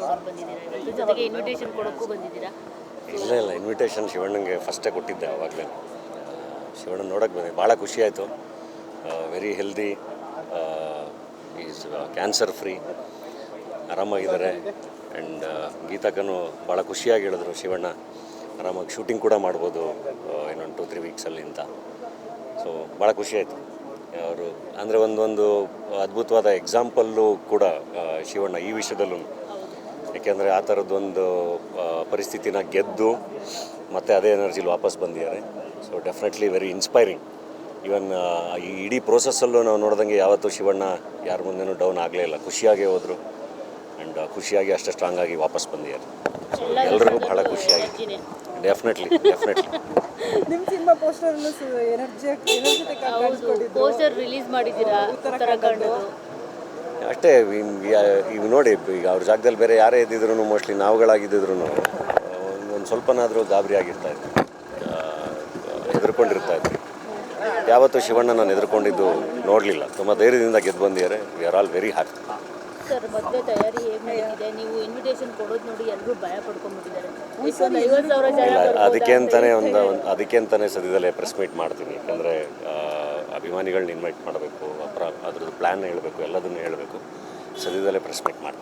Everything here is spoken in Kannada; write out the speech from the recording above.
ನೋಡೋಕೆ ಬಂದಿದ್ದೀರಾ ಇವತ್ತು, ಜೊತೆಗೆ ಇನ್ವಿಟೇಷನ್ ಕೊಡೋಕ್ಕೂ ಬಂದಿದ್ದೀರಾ? ಇಲ್ಲ ಇನ್ವಿಟೇಷನ್ ಶಿವಣ್ಣಂಗೆ ಫಸ್ಟೇ ಕೊಟ್ಟಿದ್ದೆ ಆವಾಗಲೇ. ಶಿವಣ್ಣನ ನೋಡೋಕ್ಕೆ ಬಂದೆ, ಭಾಳ ಖುಷಿ ಆಯಿತು. Very healthy, is cancer free, ಆರಾಮಾಗಿದ್ದಾರೆ. ಆ್ಯಂಡ್ ಗೀತಾಕನು ಭಾಳ ಖುಷಿಯಾಗಿ ಹೇಳಿದ್ರು, ಶಿವಣ್ಣ ಆರಾಮಾಗಿ ಶೂಟಿಂಗ್ ಕೂಡ ಮಾಡ್ಬೋದು ಇನ್ನೊಂದು 2-3 ವೀಕ್ಸಲ್ಲಿ ಅಂತ. ಸೊ ಭಾಳ ಖುಷಿ ಆಯಿತು. ಅವರು ಅಂದರೆ ಒಂದು ಅದ್ಭುತವಾದ ಎಕ್ಸಾಂಪಲ್ಲು ಕೂಡ ಶಿವಣ್ಣ ಈ ವಿಷಯದಲ್ಲೂ. ಏಕೆಂದರೆ ಆ ಥರದ್ದೊಂದು ಪರಿಸ್ಥಿತಿನ ಗೆದ್ದು ಮತ್ತೆ ಅದೇ ಎನರ್ಜಿಲಿ ವಾಪಸ್ ಬಂದಿದ್ದಾರೆ. So definitely very inspiring. Even ಈ ಇಡೀ ಪ್ರೋಸೆಸ್ಸಲ್ಲೂ ನಾವು ನೋಡ್ದಂಗೆ ಯಾವತ್ತೂ ಶಿವಣ್ಣ ಯಾರ ಮುಂದೆನೂ ಡೌನ್ ಆಗಲೇ ಇಲ್ಲ, ಖುಷಿಯಾಗೇ ಹೋದರು. ಆ್ಯಂಡ್ ಖುಷಿಯಾಗಿ ಅಷ್ಟೇ ಸ್ಟ್ರಾಂಗ್ ಆಗಿ ವಾಪಸ್ ಬಂದಿದ್ದಾರೆ. ಸೊ ಎಲ್ರಿಗೂ ಬಹಳ ಖುಷಿಯಾಗಿ. ಡೆಫಿನೆಟ್ಲಿ ನಿಮ್ಮ ಸಿನಿಮಾ ಪೋಸ್ಟರ್ನು ಪೋಸ್ಟರ್ ರಿಲೀಸ್ ಮಾಡಿದ್ದೀರಾ ಉತ್ತರಾಖಂಡದ್ದು? ಅಷ್ಟೇ. ಈಗ ನೋಡಿ, ಈಗ ಅವ್ರ ಜಾಗದಲ್ಲಿ ಬೇರೆ ಯಾರೇ ಇದ್ದಿದ್ರು, ಮೋಸ್ಟ್ಲಿ ನಾವುಗಳಾಗಿದ್ದಿದ್ರು ಒಂದು ಸ್ವಲ್ಪನಾದರೂ ಗಾಬರಿ ಆಗಿರ್ತಾಯಿದ್ವಿ, ಹೆದರ್ಕೊಂಡಿರ್ತಾಯಿದ್ವಿ. ಯಾವತ್ತೂ ಶಿವಣ್ಣ ನಾನು ಹೆದರ್ಕೊಂಡಿದ್ದು ನೋಡಲಿಲ್ಲ. ತುಂಬ ಧೈರ್ಯದಿಂದ ಗೆದ್ದು ಬಂದಿದ್ದಾರೆ. We are all very happy. Sir, ಮದುವೆ ತಯಾರಿ ಹೇಗೆ ನಡೀತಿದೆ? ನೀವು ಇನ್ವಿಟೇಷನ್ ಕೊಡೋದು ನೋಡಿ ಎಲ್ಲರೂ ಭಯ ಪಡ್ಕೊಂಡ್ಬಿಟ್ಟಿದ್ದಾರೆ. 50,000 ಜನ ಅದಕ್ಕೆ ಅಂತಾನೆ ಸದ್ಯದಲ್ಲೇ ಪ್ರೆಸ್ ಮೀಟ್ ಮಾಡ್ತೀನಿ. ಯಾಕಂದರೆ ಅಭಿಮಾನಿಗಳನ್ನ ಇನ್ವೈಟ್ ಮಾಡಬೇಕು, ಅದ್ರದ್ದು ಪ್ಲ್ಯಾನ್ ಹೇಳಬೇಕು, ಎಲ್ಲದನ್ನು ಹೇಳಬೇಕು. ಸದ್ಯದಲ್ಲೇ ಪ್ರೆಸ್ ಮೀಟ್ ಮಾಡ್ತೀನಿ.